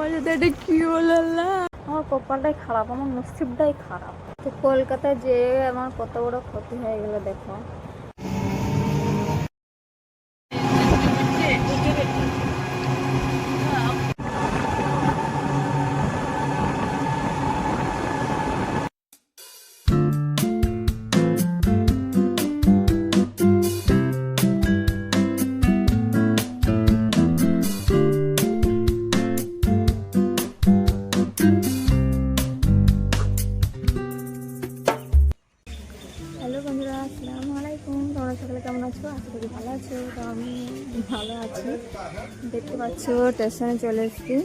আমার সাথে এটা কি হলো আল্লাহ, আমার কপালটাই খারাপ, আমার নসিবটাই খারাপ। তো কলকাতায় যেয়ে আমার কত বড় ক্ষতি হয়ে গেল দেখো। হ্যালো বন্ধুরা, আসসালামু আলাইকুম। তোমরা সকলে কেমন আছো? আশা করি ভালো আছো। তো আমি ভালো আছি। দেখতে পাচ্ছ স্টেশনে চলে এসেছি।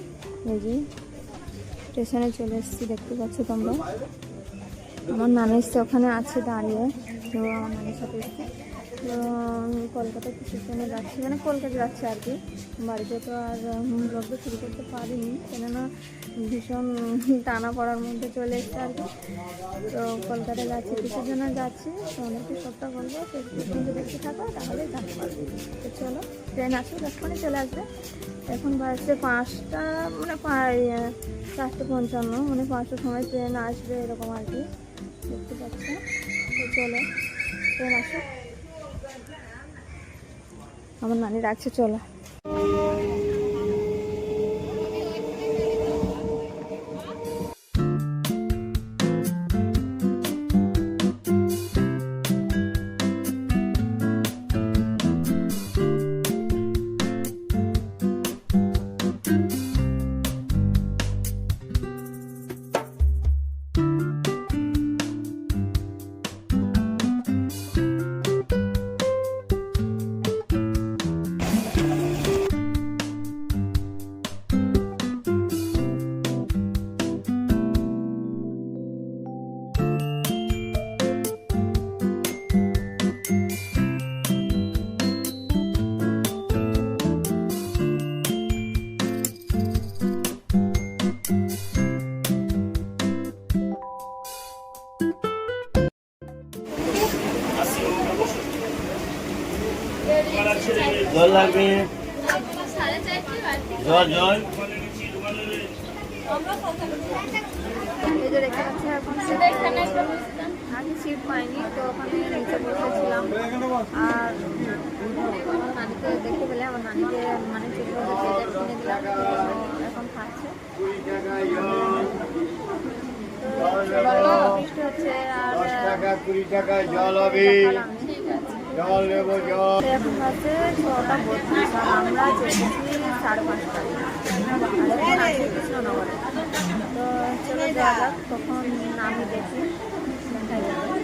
এই যে স্টেশনে চলে এসেছি, দেখতে পাচ্ছ তোমরা। আমার নানি এসছে, ওখানে আছে দাঁড়িয়ে। তো আমার নানির সাথে এসছে। তো আমি কলকাতা স্টেশনে যাচ্ছি, মানে কলকাতা যাচ্ছি আর কি। বাড়িতে তো আর ব্লগ শুরু করতে পারিনি, কেননা ভীষণ টানা পড়ার মধ্যে চলে এসছে আর কি। তো কলকাতায় যাচ্ছি, কিসের জন্য যাচ্ছি তোমাদেরকে সবটা বলবো। তো কিন্তু দেখতে থাকো, তাহলে জানতে পারবে। তো চলো, ট্রেন আসবে, যখনই চলে আসবে। এখন বাজছে 5টা, মানে 4:55, মানে 5টার সময় ট্রেন আসবে এরকম আর কি, দেখতে পাচ্ছ। তো চলো, ট্রেন আসো, আমার নানি রাখছে, চলো। জল লাগবে, জল জল। এই যে দেখতে পাচ্ছি, এখন আগে সিট পাইনি, তো ওখানে নিচে বসেছিলাম। আর আমার নানিকে দেখতে পেলে, আমার নানিকে মানে চিত্র কিনে দিলাম, এখন খাচ্ছে। বৃষ্টি হচ্ছে, আর 20 টাকা জল হবে, জল নেব জল। এখন হচ্ছে 6টা 32, আর আমরা চেয়েছি 5:30টায়। এখন আছি কৃষ্ণনগরে। তো চলে যাওয়া যাক, তখন আমি দেখি দেখা যাবে।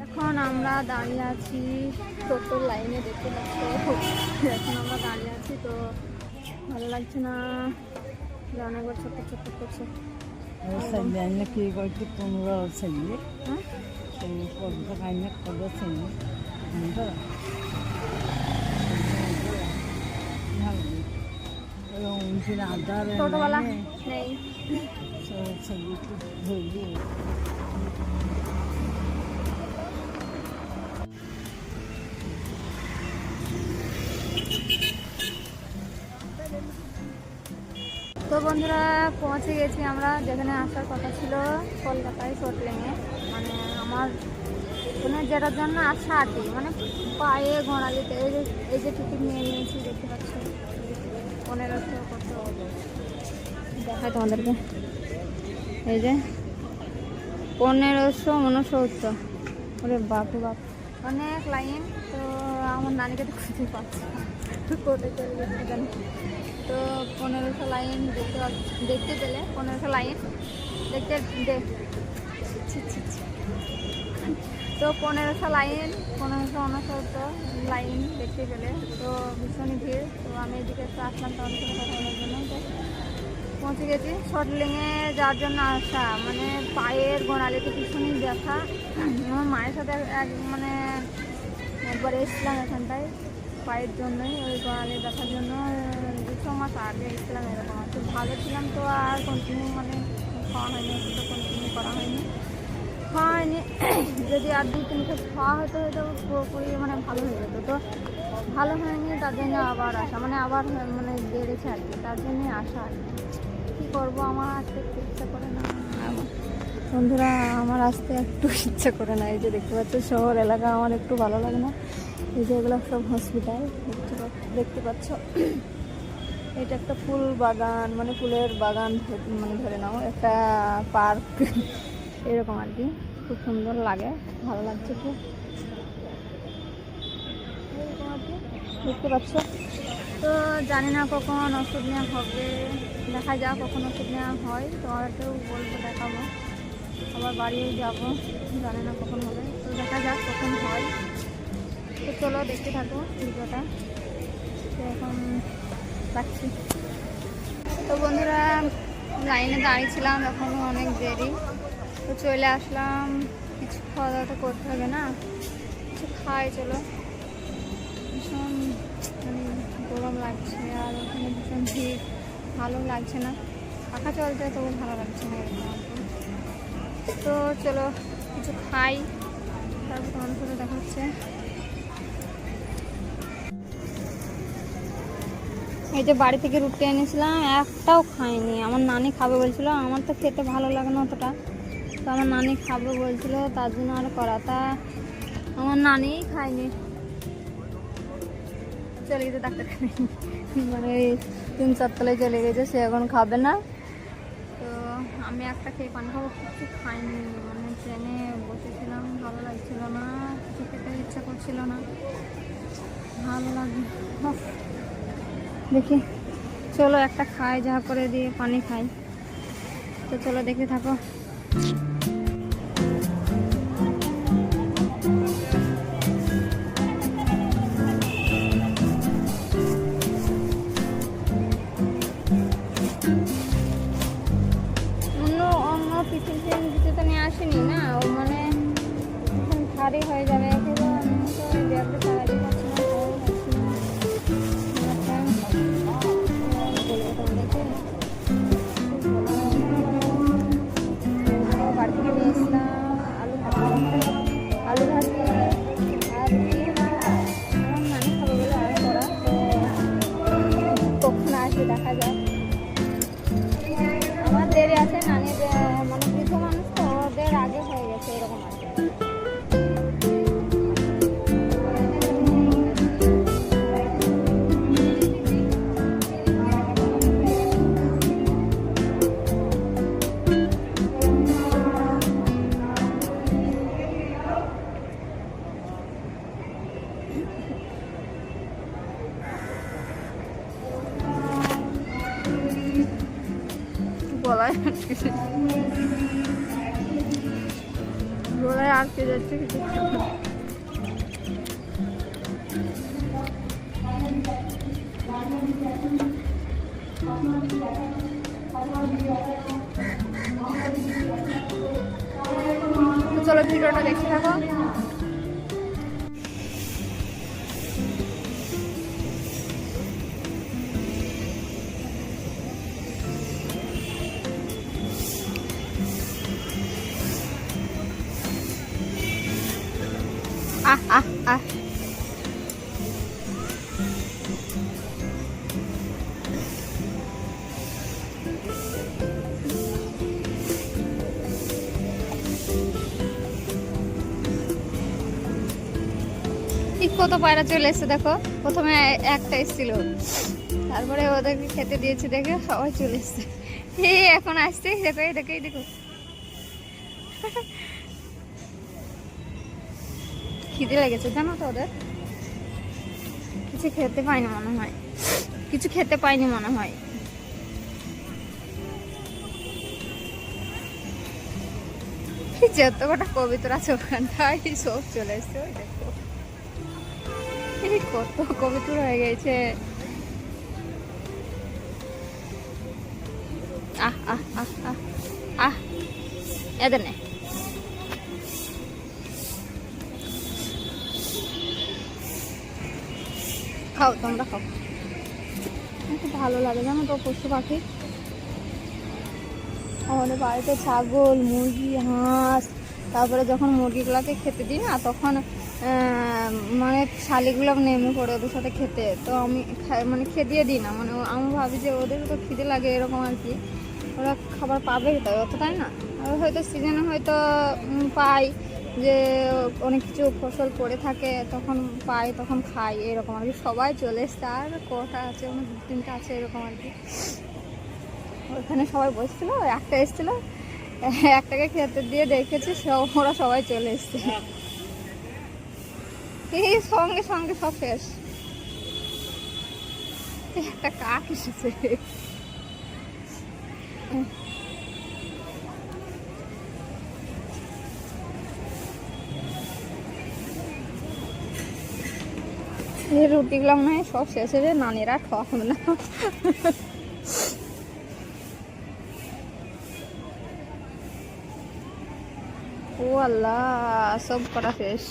এখন আমরা দাঁড়িয়ে আছি টোটোর লাইনে, দেখতে পাচ্ছি। এখন আমরা দাঁড়িয়ে আছি, তো ভালো লাগছে না, অনেকবার ছোট্ট ছোট্ট করছে। কি করছি 15 সেকেন্ড, হ্যাঁ, টোটোওয়ালা নেই। তো বন্ধুরা পৌঁছে গেছি আমরা যেখানে আসার কথা ছিল, কলকাতায় সোটলেঙে। মানে আমার মানে যেটার জন্য আসা আর কি, মানে পায়ে ঘোড়ালিতে এই যে টিকিট নিয়ে নিয়েছি দেখতে পাচ্ছ, 1500 কত দেখায় তোমাদেরকে, এই যে 1569। ওরে বাপু বাপ, অনেক লাইন। তো আমার নানিকে তো খুঁজে পাচ্ছি কোথায় চলে গেছে জানি। তো 1500 লাইন দেখতে পেলে, 1500 লাইন দেখতে তো 1500 লাইন, 1569 লাইন দেখতে পেলে। তো ভীষণই ভিড়। তো আমি এদিকে একটু আসলাম তোমাদের সাথে কথা বলার জন্য। তো পৌঁছে গেছি সোটলেঙে যাওয়ার জন্য আসা, মানে পায়ের গোড়ালিতে ভীষণই ব্যথা। আমার মায়ের সাথে মানে একবার এসেছিলাম এখানটায় পায়ের জন্যই, ওই গোড়ালির ব্যথার জন্য 2 মাস আগে এসেছিলাম। এরকম একটু ভালো ছিলাম, তো আর কন্টিনিউ মানে খাওয়া হয়নি, ওষুধটা কন্টিনিউ করা হয়নি। যদি আর 2-3 মাস খাওয়া হতো হয়তো পুরোপুরি মানে ভালো হয়ে যেত। তো ভালো হয়নি, তার জন্য আবার আসা, মানে আবার মানে বেড়েছে আর কি, তার জন্যই আসা আর কি। কী করবো, আমার আসতে একটু ইচ্ছা করে না বন্ধুরা, আমার আসতে একটু ইচ্ছা করে না। এই যে দেখতে পাচ্ছ শহর এলাকা আমার একটু ভালো লাগে না। এই যে এগুলো সব হসপিটাল দেখতে পাচ্ছ। এটা একটা ফুল বাগান, মানে ফুলের বাগান মানে ধরে নাও, একটা পার্ক এরকম আর কি। খুব সুন্দর লাগে, ভালো লাগছে খুব, এরকম আর কি দেখতে পাচ্ছ। তো জানি না কখন ওষুধ নেওয়া হবে, দেখা যাক কখন ওষুধ নেওয়া হয়। তোমাদেরকেও বলবো, দেখাবো, আবার বাড়িও যাবো, জানি না কখন হবে। তো দেখা যাক কখন হয়। তো চলো দেখতে থাকো ভিডিওটা। তো এখন রাখছি। তো বন্ধুরা লাইনে দাঁড়িয়েছিলাম, এখনও অনেক দেরি। তো চলে আসলাম, কিছু খাওয়া দাওয়া তো করতে হবে না, কিছু খাই চলো। ভীষণ মানে গরম লাগছে, আর ওখানে ভীষণ ভিড়, ভালো লাগছে না। পাখা চলছে তবু ভালো লাগছে না এরকম আর কি। তো চলো কিছু খাই, তারপর তোমাদের সাথে দেখা হচ্ছে। এই যে বাড়ি থেকে রুটি এনেছিলাম, একটাও খাইনি। আমার নানি খাবে বলছিল, আমার তো খেতে ভালো লাগে না অতটা। তো আমার নানি খাবে বলছিল, তার জন্য আর করা, তা আমার নানিই খায়নি, চলে গেছে ডাক্তারখানে, মানে 3-4 তলায় চলে গেছে, সে এখন খাবে না। তো আমি একটা খেয়ে পানি খাবো, কিছু খাইনি। মানে ট্রেনে বসেছিলাম, ভালো লাগছিল না, কিছু খেতে ইচ্ছা করছিল না, ভালো লাগে। দেখি চলো একটা খাই, যা করে দিয়ে পানি খাই। তো চলো দেখতে থাকো। অন্য টিফিন কিছু তো নিয়ে আসেনি না, ও মানে ভারী হয়ে যাবে। ব্যাগটা চালাতে পারছি না, বাড়ি থেকে নিয়ে এসলাম আলু ভাজি আর রুটি। আমার নানি খাবো বলে আর করা, তো কখন আসবে দেখা যাক। আমার দেরি আছে, নানির মানে বৃদ্ধ মানুষ তো, ওদের আগে হয়ে গেছে এরকম আর কি। গলায় আটকে যাচ্ছে কিছু। চলো ভিডিওটা দেখতে থাকো। কত পায়রা চলে এসছে দেখো, প্রথমে একটা এসেছিল, তারপরে ওদেরকে খেতে দিয়েছি দেখে সবাই চলে এসছে। এই এখন আসছে, দেখো এই দেখো এই দেখো। খিদে লেগেছে জানো তো ওদের, কিছু খেতে পাইনি মনে হয়, কিছু খেতে পাইনি মনে হয়। যত কটা কবিতরা আছে ওখানটায় সব চলে এসছে, ওই দেখো এই কত কবিতর হয়ে গেছে। আহ আহ আহ আহ আহ এদের নে, খাও তোমরা খাও, খুব ভালো লাগে জানো তো পশু পাখি। আমাদের বাড়িতে ছাগল, মুরগি, হাঁস, তারপরে যখন মুরগিগুলোকে খেতে দিই না তখন মানে শালিগুলো নেমে পড়ে ওদের সাথে খেতে, তো আমি মানে খেদিয়ে দিই না, মানে আমি ভাবি যে ওদের তো খিদে লাগে এরকম আর কি, ওরা খাবার পাবে তাই অত, তাই না? আর হয়তো সিজনে হয়তো পাই যে অনেক কিছু ফসল পড়ে থাকে তখন পাই, তখন খাই এরকম আর কি। সবাই চলে এসছে, আর কটা আছে, অনেক 2-3টা আছে এরকম আর কি। ওখানে সবাই বসছিল, একটা এসেছিল, একটাকে খেতে দিয়ে দেখেছি ওরা সবাই চলে এসছে, এই সঙ্গে সঙ্গে সব শেষ। একটা কাক এসেছে, এই রুটিগুলো মনে হয় সব শেষ হয়ে, নানিরা খাওয়া হবে না। ও আল্লাহ, সব করা শেষ।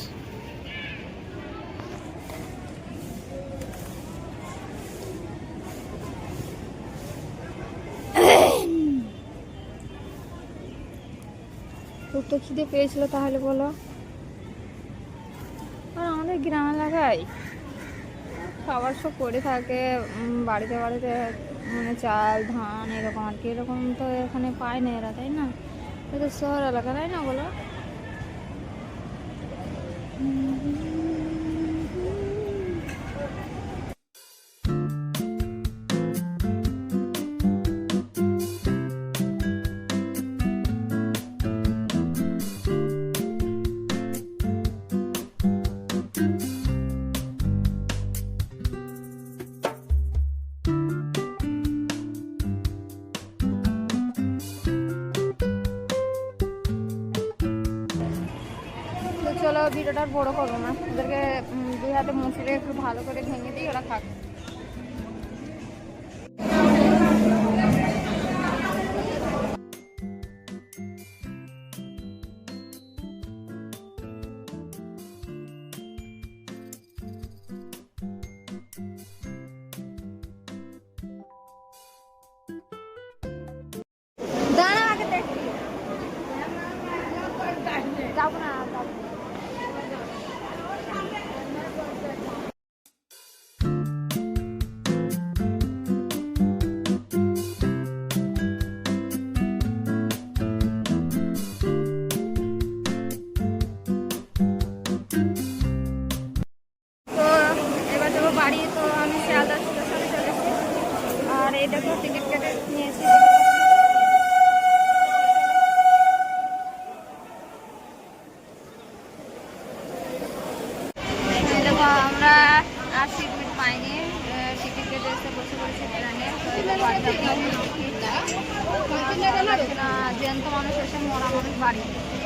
খুব তো খিদে পেয়েছিল তাহলে বলো। আর আমাদের গ্রাম এলাকায় খাবার সব পড়ে থাকে বাড়িতে বাড়িতে, মানে চাল ধান এরকম আর কি, এরকম তো এখানে পায় না এরা, তাই না? এটা শহর এলাকা, তাই না বলো? চলো ভিডিওটা বড় করবো না, ওদেরকে 2 হাতে মুসলে একটু ভালো করে ভেঙে দিই, ওরা খাক। দাঁড়া আগে দেখ, যাবো না যাবো। বাড়ি তো আমি শিয়ালদা স্টেশনে চলে এসেছি, আর এই দেখো টিকিট কেটে নিয়েছি। দেখো আমরা আর সিট মিট পাইনি, টিকিট কেটে এসে বসে পড়েছি ট্রেনে। তো এবার বাড়ি না, জ্যান্ত মানুষ এসে মরা মানুষ বাড়ি,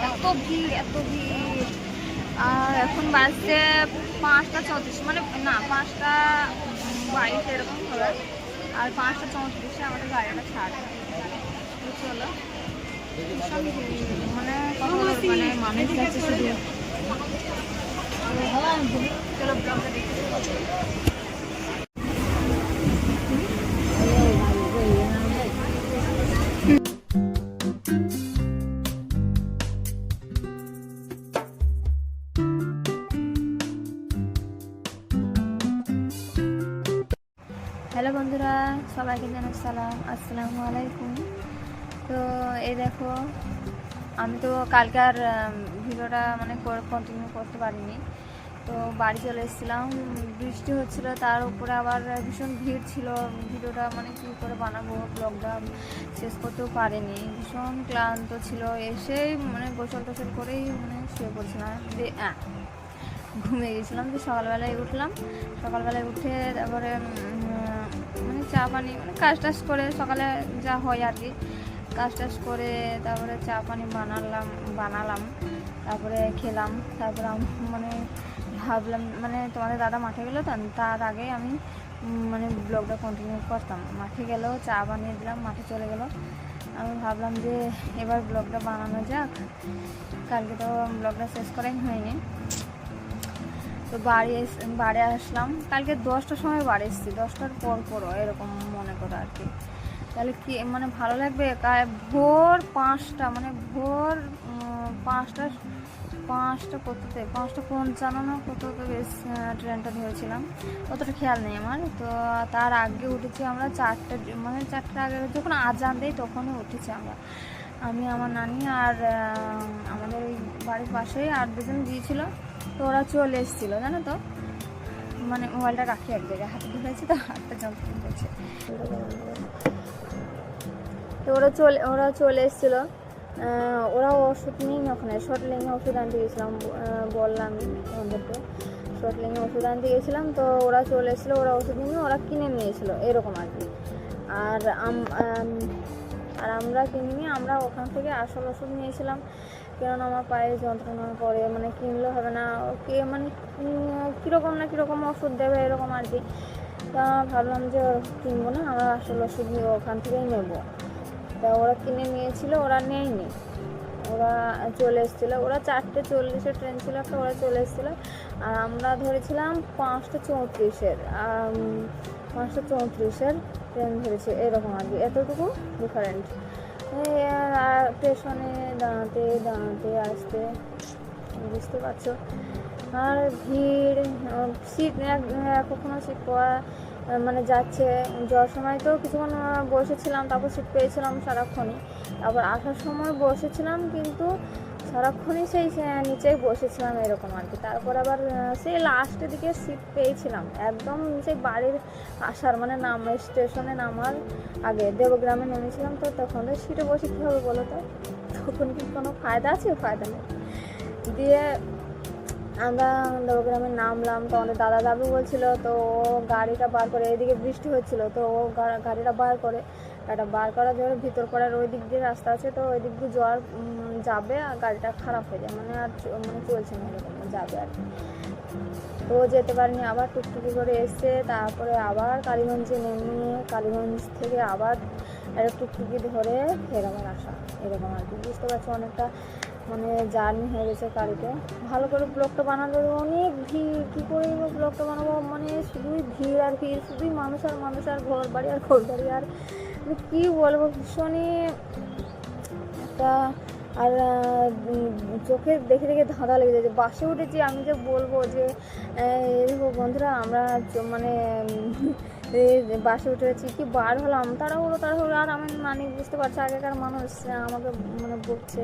এত ভিড় এত ভিড়। আর এখন বাজছে 5টা 34, মানে না 5টা 22 এরকম হবে, আর 5টা 34-এ আমাদের গাড়িটা ছাড়ে। চলো মানে মানে মানুষ যাচ্ছে শুধু। চলো ব্লগটা দেখতে। হ্যালো বন্ধুরা, সবাইকে জানাই সালাম, আসসালামু আলাইকুম। তো এই দেখো, আমি তো কালকার ভিডিওটা মানে কন্টিনিউ করতে পারিনি, তো বাড়ি চলে এসেছিলাম, বৃষ্টি হচ্ছিলো, তার উপরে আবার ভীষণ ভিড় ছিল। ভিডিওটা মানে কী করে বানাবো, ব্লগটা শেষ করতেও পারিনি, ভীষণ ক্লান্ত ছিল। এসেই মানে গোসল টোসল করেই মানে শুয়ে পড়ছিলাম, ঘুমিয়ে গেছিলাম। তো সকালবেলায় উঠলাম, সকালবেলায় উঠে তারপরে মানে চা পানি মানে কাজ টাজ করে সকালে যা হয় আর কি, কাজ টাজ করে তারপরে চা পানি বানালাম, তারপরে খেলাম। তারপরে মানে ভাবলাম মানে তোমাদের দাদা মাঠে গেলো, তার আগে আমি মানে ব্লগটা কন্টিনিউ করতাম। মাঠে গেলেও চা বানিয়ে দিলাম, মাঠে চলে গেলো। আমি ভাবলাম যে এবার ব্লগটা বানানো যাক, কালকে তো ব্লগটা শেষ করাই হয়নি। তো বাড়ি আসলাম কালকে 10টার সময় বাড়ি এসেছি, 10টার পর এরকম মনে করো আর কি। তাহলে কি মানে ভালো লাগবে, ভোর 5টা মানে ভোর 5টা কততে 5:55 না কততে বেশ ট্রেনটা ধরেছিলাম, অতটা খেয়াল নেই আমার। তো তার আগে উঠেছি আমরা 4টা মানে 4টার আগে যখন আজান দেয় তখনই উঠেছি আমি আমার নানি আর আমাদের ওই বাড়ির পাশেই আর দুজন গিয়েছিল। তো ওরা চলে এসেছিলো জানো তো, মানে মোবাইলটা রাখি এক জায়গায়, হাতে ধরেছি তো হাতটা যন্ত্রণা করছে। তো ওরা চলে এসেছিলো, ওরা ওষুধ নিয়ে ওখানে শর্টলিংয়ে ওষুধ আনতে গেছিলাম, বললাম ওদেরকে শর্টলিংয়ে ওষুধ আনতে গেছিলাম। তো ওরা চলে এসেছিলো, ওরা ওষুধ নিয়ে ওরা কিনে নিয়েছিলো এরকম আর কি। আর আমরা কিনে নিয়ে আমরা ওখান থেকে আসল ওষুধ নিয়েছিলাম, কেননা আমার পায়ে যন্ত্রণা করে, মানে কিনলে হবে না, কে মানে কীরকম ওষুধ দেবে এরকম আর কি। তা ভাবলাম যে কিনবো না, আমরা আসল ওষুধ নিয়ে ওখান থেকেই নেবো। তা ওরা কিনে নিয়েছিল, ওরা নেয়নি, ওরা চলে এসেছিলো। ওরা 4:40 ট্রেন ছিল একটা, ওরা চলে এসেছিলো। আর আমরা ধরেছিলাম 5:34 ট্রেন ধরেছে এরকম আর কি, এতটুকু ডিফারেন্ট। স্টেশনে দাঁড়াতে আসতে বুঝতে পারছো। আর ভিড়, সিট কখনো সিট পাওয়া মানে যাচ্ছে, যাওয়ার সময় তো কিছুক্ষণ বসেছিলাম, তারপর সিট পেয়েছিলাম সারাক্ষণই। তারপর আসার সময় বসেছিলাম, কিন্তু সারাক্ষণই সেই নিচেই বসেছিলাম এরকম আর কি। তারপর আবার সেই লাস্টের দিকে সিট পেয়েছিলাম, একদম সেই বাড়ির আসার মানে স্টেশনে নামার আগে দেবগ্রামে নেমেছিলাম। তো তখন সিটে বসে কী হবে বলো তো, তখন কি কোনো ফায়দা আছে? ফায়দা নেই। দিয়ে আমরা দেবগ্রামে নামলাম, তো আমাদের দাদু বলছিলো, তো ও গাড়িটা বার করে, এদিকে বৃষ্টি হচ্ছিল, তো ও গাড়িটা বার করার জন্য ভিতর করার ওই দিক দিয়ে রাস্তা আছে, তো ওই দিক দিয়ে যাবে আর গাড়িটা খারাপ হয়ে যায়, মানে আর মানে চলছে না এরকম যাবে আর কি। তো যেতে পারিনি, আবার টুকটুকি করে এসছে। তারপরে আবার কালীগঞ্জে নেমে কালীগঞ্জ থেকে আবার একটা টুকটুকি ধরে ফের আবার আসা এরকম আর কি। বুঝতে পারছো অনেকটা মানে জার্নি হয়ে গেছে গাড়িতে। ভালো করে ব্লগটা বানাতে অনেক ভিড়, কী করে ব্লগটা বানাবো, মানে শুধুই ভিড় আর ভিড়, শুধুই মানুষ আর ঘর বাড়ি আর মানে কী বলবো, ভীষণই একটা। আর চোখে দেখে ধাঁধা লেগে যাচ্ছে। বাসে উঠেছি, আমি যে বলবো যে দেখো বন্ধুরা, আমরা মানে বাসে উঠেছি, কি বার হলাম তাড়াহুড়ো। আর আমি মানে বুঝতে পারছি আগেকার মানুষ আমাকে মানে বলছে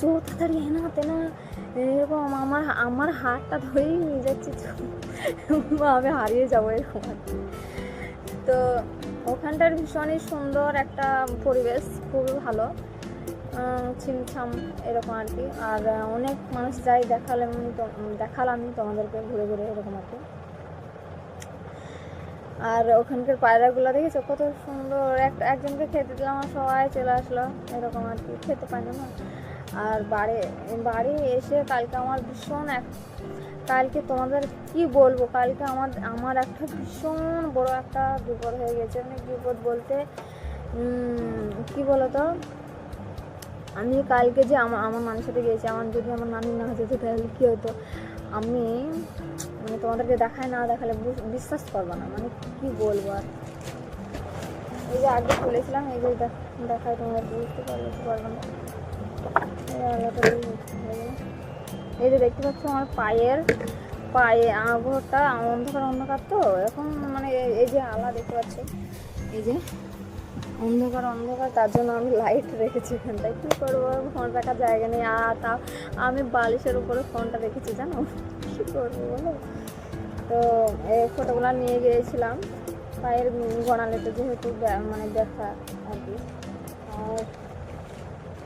চোর তাড়াতাড়ি এনাতে না, এরকম আমার হাতটা ধরেই নিয়ে যাচ্ছি, আমি হারিয়ে যাবো এরকম আর কি। তো ওখানটার ভীষণই সুন্দর একটা পরিবেশ, খুবই ভালো, ছিমছাম এরকম আর কি। আর অনেক মানুষ যাই দেখালাম তোমাদেরকে ঘুরে ঘুরে এরকম আর কি। আর ওখানকার পায়রাগুলো দেখেছো কত সুন্দর, একজনকে খেতে দিলাম, সবাই চলে আসলো এরকম আর কি, খেতে পাই না। আর বাড়ি এসে কালকে আমার কালকে তোমাদের কি বলবো, কালকে আমার একটা ভীষণ বড় একটা বিপদ হয়ে গেছে। মানে বিপদ বলতে কি বলতো, আমি কালকে যে আমার নানির সাথে গিয়েছি, যদি আমার নানি না হতো তাহলে কী হতো, আমি মানে তোমাদেরকে না দেখালে বিশ্বাস করবো না, মানে কি বলবো। আর এই যে আগে খুলেছিলাম, এই যে দেখায় তোমাদের বুঝতে পারবো না। এই যে দেখতে পাচ্ছ আমার পায়ে আবহাওয়াটা অন্ধকার তো এখন, মানে এই যে আলা দেখতে পাচ্ছ, এই যে অন্ধকার, তার জন্য আমি লাইট রেখেছি এখানটায়। কী করবো, ফোন রাখার জায়গা নেই। আর তাও আমি বালিশের উপরে ফোনটা রেখেছি জানো, কী করবো বলো। তো এই ফটোগুলো নিয়ে গিয়েছিলাম পায়ের গড়ালেতে, যেহেতু মানে ব্যথা আর কি। আর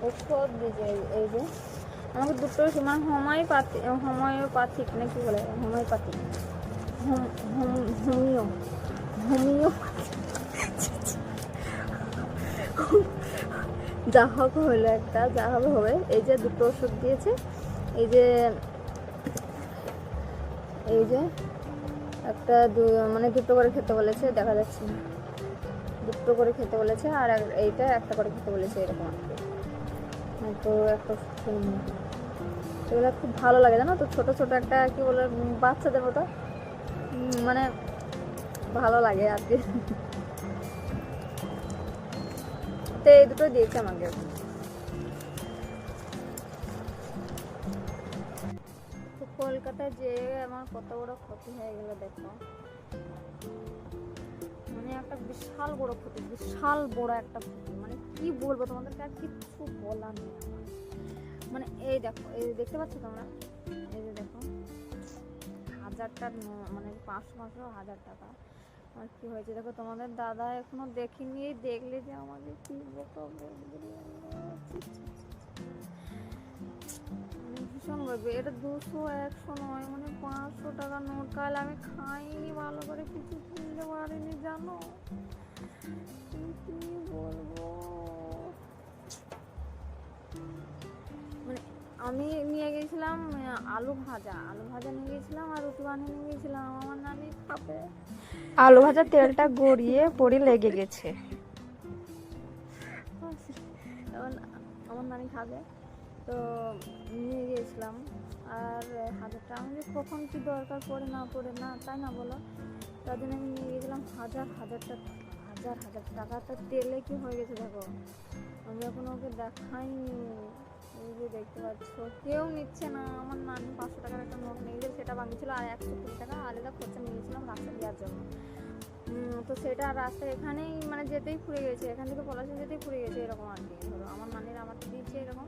ওষুধ দিয়েছে এই যে আমাকে দুটো মানে হোমিওপ্যাথিক না কি বলে, হোমিওপ্যাথিক হোমিও হোমিও যা হোক হলো একটা, যা হবে হবে। এই যে দুটো ওষুধ দিয়েছে, এই যে একটা মানে দুটো করে খেতে বলেছে, দেখা যাচ্ছে না, দুটো করে খেতে বলেছে, আর এইটা একটা করে খেতে বলেছে, এরকম আর কি। তো একটা এগুলো খুব ভালো লাগে জানো তো, ছোটো ছোটো একটা কি বলে বাচ্চাদের মতো, মানে ভালো লাগে আর কি। তো এই দুটো দিয়েছে আমাকে। তো কলকাতায় যে আমার কত বড় ক্ষতি হয়ে গেল দেখো, মানে একটা বিশাল বড় ক্ষতি, বিশাল বড় একটা ক্ষতি, মানে কি বলবো তোমাদেরকে, আর কিচ্ছু বলার নেই আমার। মানে এই দেখো, এই দেখতে পাচ্ছ তোমরা, এই যে দেখো 1000টার মানে 500 টাকা। আর কি হয়েছে দেখো, তোমাদের দাদা এখনো দেখিনি, দেখলে যে আমাকে কি ভীষণ বলবে। এটা 200-100 নয়, মানে 500 টাকার নোট। কাল আমি খাইনি, ভালো করে কিছু কিনতে পারিনি জানো, কি বলবো। মানে আমি নিয়ে গেছিলাম আলু ভাজা নিয়ে গেছিলাম, আর রুটি বানিয়ে নিয়ে গেছিলাম, আমার নানি খাবে। আলু ভাজা তেলটা গড়িয়ে পড়ে লেগে গেছে, আমার নানি খাবে। তো নিয়ে গিয়েছিলাম, আর 1000 টাকা আমি কখন কি দরকার পড়ে না তাই না বলো, তার জন্য আমি নিয়ে গেছিলাম হাজার টাকাটা তেলে কি হয়ে গেছে দেখো। আমি এখন ওকে দেখাইনি, এই যে দেখতে পাচ্ছ কেউ নিচ্ছে না। আমার নানি 500 টাকার একটা নোট নিয়ে গেছে, সেটা বানিয়েছিল, আর 120 টাকা আলাদা খরচা নিয়ে গেছিলাম রাস্তা দেওয়ার জন্য। তো সেটা রাস্তায় এখানেই মানে যেতেই ফুরে গেছে, এখান থেকে পলাশে যেতেই ফুরে গেছে, এরকম আর কি। ধরো আমার নানির আমাকে দিয়েছে এরকম,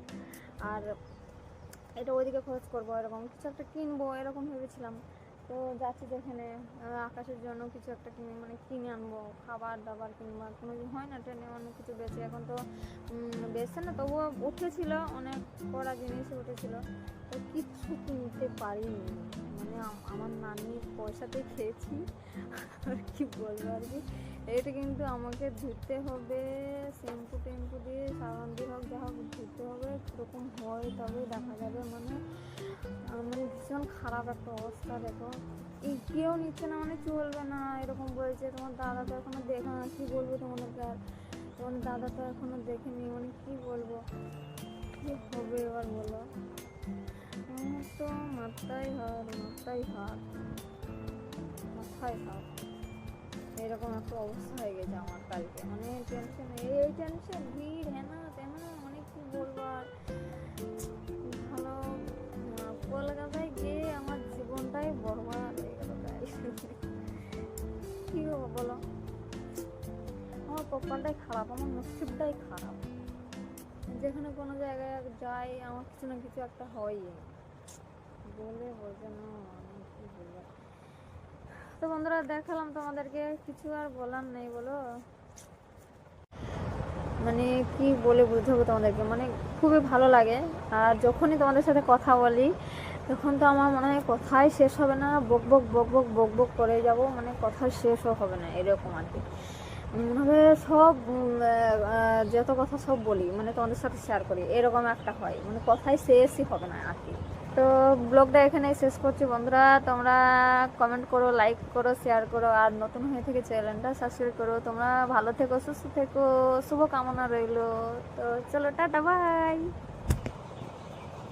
আর এটা ওইদিকে খরচ করবো, এরকম কিছু একটা কিনবো এরকম ভেবেছিলাম। তো যাচ্ছি যেখানে আকাশের জন্য কিছু একটা কিনে আনবো, খাবার দাবার কিংবা কোনো কিছু হয় না ট্রেনে অনেক কিছু বেচে, এখন তো বেচছে না, তবুও উঠেছিল অনেক কড়া জিনিস উঠেছিল, তো কিচ্ছু কিনতে পারিনি। মানে আমার নানির পয়সাতেই খেয়েছি, আর কি বলবো আর কি। এটা কিন্তু আমাকে ধুতে হবে, শ্যাম্পু টেম্পু দিয়ে, সাবান দিয়ে হোক যা হোক ধুতে হবে, কীরকম হয় তবে দেখা যাবে। মানে ভীষণ খারাপ একটা অবস্থা দেখো, কেউ নিচ্ছে না, মানে চলবে না এরকম বলছে। তোমার দাদা তো এখনো দেখা, কী বলবো তোমাদেরকে, আর তোমার দাদা তো এখনো দেখেনি, মানে কি বলবো, কী হবে এবার বলো। আমার তো মাথায় হাত এরকম একটা অবস্থা হয়ে গেছে আমার কালকে। মানে টেনশন ভিড় হেনা তেনা, মানে কি বলবো। আর ভালো কলকাতায় গিয়ে আমার জীবনটাই বরবাদ হয়ে গেল কি হবো বলো। আমার কপালটাই খারাপ, আমার নসিবটাই খারাপ, যেখানে কোনো জায়গায় যাই আমার কিছু না কিছু একটা হয়ই, বলে বোঝে না, আমি কি বলবো। তো বন্ধুরা দেখালাম তোমাদেরকে, কিছু আর বলার নেই বলো। মানে কি বলে বোঝাবো তোমাদেরকে, মানে খুবই ভালো লাগে। আর যখনই তোমাদের সাথে কথা বলি তখন তো আমার মনে হয় কথাই শেষ হবে না, বক বক করে যাব, মানে কথা শেষও হবে না, এরকম আর কি। মনে হবে সব যত কথা সব বলি, মানে তোমাদের সাথে শেয়ার করি, এরকম একটা হয়, মানে কথাই শেষই হবে না আর কি। তো ব্লগটা এখানেই শেষ করছি বন্ধুরা। তোমরা কমেন্ট করো, লাইক করো, শেয়ার করো, আর নতুন হয়ে থেকে চ্যানেলটা সাবস্ক্রাইব করো। তোমরা ভালো থেকো, সুস্থ থেকো, শুভকামনা রইলো। তো চলো টাটা, বাই।